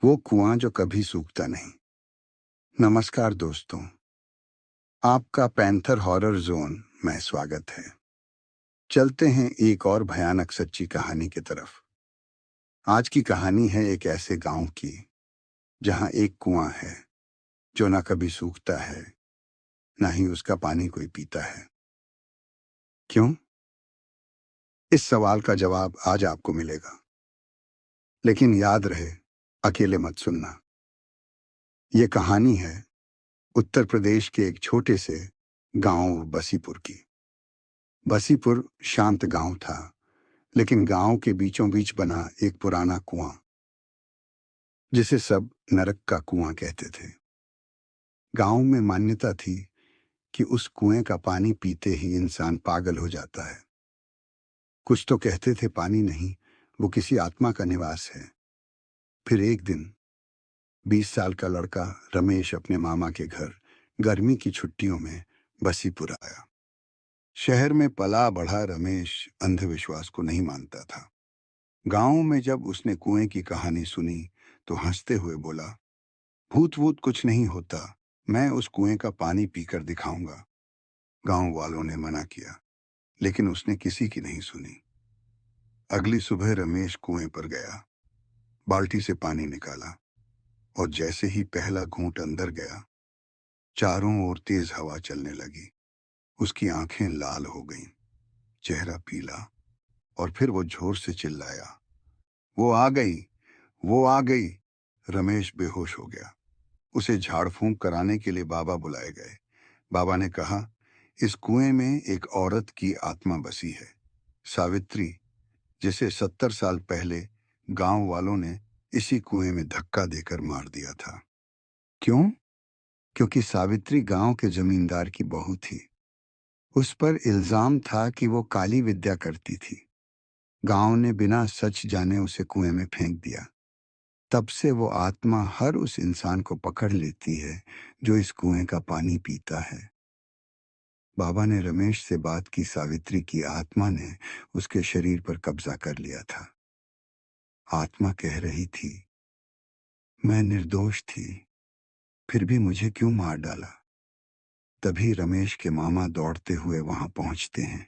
वो कुआं जो कभी सूखता नहीं। नमस्कार दोस्तों, आपका पैंथर हॉरर जोन में स्वागत है। चलते हैं एक और भयानक सच्ची कहानी की तरफ। आज की कहानी है एक ऐसे गांव की जहां एक कुआं है जो ना कभी सूखता है, ना ही उसका पानी कोई पीता है। क्यों? इस सवाल का जवाब आज आपको मिलेगा। लेकिन याद रहे, अकेले मत सुनना। ये कहानी है उत्तर प्रदेश के एक छोटे से गांव बसीपुर की। बसीपुर शांत गांव था, लेकिन गांव के बीचों बीच बना एक पुराना कुआं, जिसे सब नरक का कुआं कहते थे। गांव में मान्यता थी कि उस कुएं का पानी पीते ही इंसान पागल हो जाता है। कुछ तो कहते थे पानी नहीं, वो किसी आत्मा का निवास है। फिर एक दिन 20 साल का लड़का रमेश अपने मामा के घर गर्मी की छुट्टियों में बसीपुर आया। शहर में पला बढ़ा रमेश अंधविश्वास को नहीं मानता था। गांव में जब उसने कुएं की कहानी सुनी तो हंसते हुए बोला, भूत वूत कुछ नहीं होता, मैं उस कुएं का पानी पीकर दिखाऊंगा। गांव वालों ने मना किया, लेकिन उसने किसी की नहीं सुनी। अगली सुबह रमेश कुएं पर गया, बाल्टी से पानी निकाला और जैसे ही पहला घूंट अंदर गया, चारों ओर तेज हवा चलने लगी। उसकी आंखें लाल हो गईं, चेहरा पीला, और फिर वो जोर से चिल्लाया, वो आ गई, वो आ गई। रमेश बेहोश हो गया। उसे झाड़ फूंक कराने के लिए बाबा बुलाए गए। बाबा ने कहा, इस कुएं में एक औरत की आत्मा बसी है, सावित्री, जिसे 70 साल पहले गांव वालों ने इसी कुएं में धक्का देकर मार दिया था। क्यों? क्योंकि सावित्री गांव के जमींदार की बहू थी। उस पर इल्जाम था कि वो काली विद्या करती थी। गांव ने बिना सच जाने उसे कुएं में फेंक दिया। तब से वो आत्मा हर उस इंसान को पकड़ लेती है जो इस कुएं का पानी पीता है। बाबा ने रमेश से बात की। सावित्री की आत्मा ने उसके शरीर पर कब्जा कर लिया था। आत्मा कह रही थी, मैं निर्दोष थी, फिर भी मुझे क्यों मार डाला। तभी रमेश के मामा दौड़ते हुए वहां पहुंचते हैं।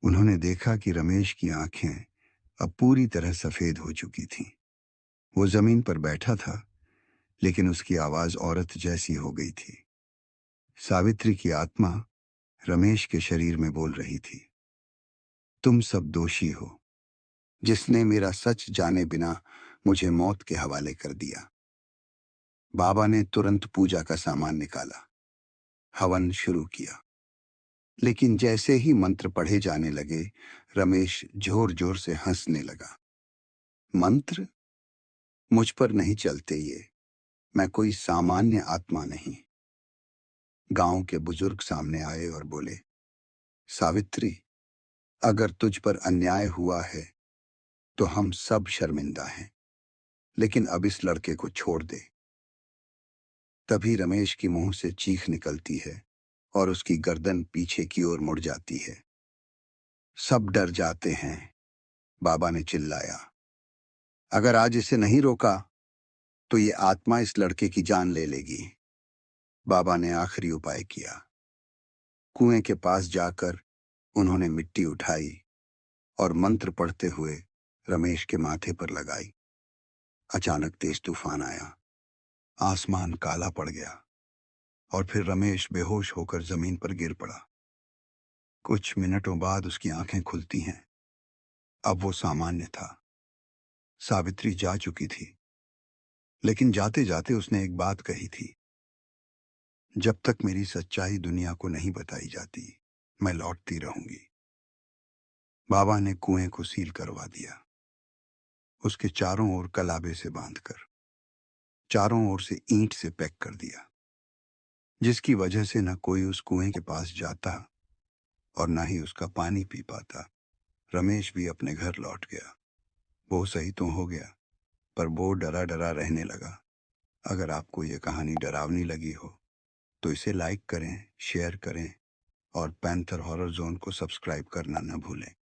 उन्होंने देखा कि रमेश की आंखें अब पूरी तरह सफेद हो चुकी थीं। वो जमीन पर बैठा था, लेकिन उसकी आवाज औरत जैसी हो गई थी। सावित्री की आत्मा रमेश के शरीर में बोल रही थी, तुम सब दोषी हो, जिसने मेरा सच जाने बिना मुझे मौत के हवाले कर दिया। बाबा ने तुरंत पूजा का सामान निकाला, हवन शुरू किया। लेकिन जैसे ही मंत्र पढ़े जाने लगे, रमेश जोर जोर से हंसने लगा। मंत्र? मुझ पर नहीं चलते ये, मैं कोई सामान्य आत्मा नहीं। गांव के बुजुर्ग सामने आए और बोले, सावित्री, अगर तुझ पर अन्याय हुआ है तो हम सब शर्मिंदा हैं, लेकिन अब इस लड़के को छोड़ दे। तभी रमेश की मुंह से चीख निकलती है और उसकी गर्दन पीछे की ओर मुड़ जाती है। सब डर जाते हैं। बाबा ने चिल्लाया, अगर आज इसे नहीं रोका तो ये आत्मा इस लड़के की जान ले लेगी। बाबा ने आखिरी उपाय किया। कुएं के पास जाकर उन्होंने मिट्टी उठाई और मंत्र पढ़ते हुए रमेश के माथे पर लगाई। अचानक तेज तूफान आया, आसमान काला पड़ गया और फिर रमेश बेहोश होकर जमीन पर गिर पड़ा। कुछ मिनटों बाद उसकी आंखें खुलती हैं। अब वो सामान्य था। सावित्री जा चुकी थी, लेकिन जाते जाते उसने एक बात कही थी, जब तक मेरी सच्चाई दुनिया को नहीं बताई जाती, मैं लौटती रहूंगी। बाबा ने कुएं को सील करवा दिया, उसके चारों ओर कलाबे से बांधकर, चारों ओर से ईंट से पैक कर दिया, जिसकी वजह से न कोई उस कुएं के पास जाता और न ही उसका पानी पी पाता। रमेश भी अपने घर लौट गया। वो सही तो हो गया, पर वो डरा डरा रहने लगा। अगर आपको ये कहानी डरावनी लगी हो तो इसे लाइक करें, शेयर करें और पैंथर हॉरर जोन को सब्सक्राइब करना न भूलें।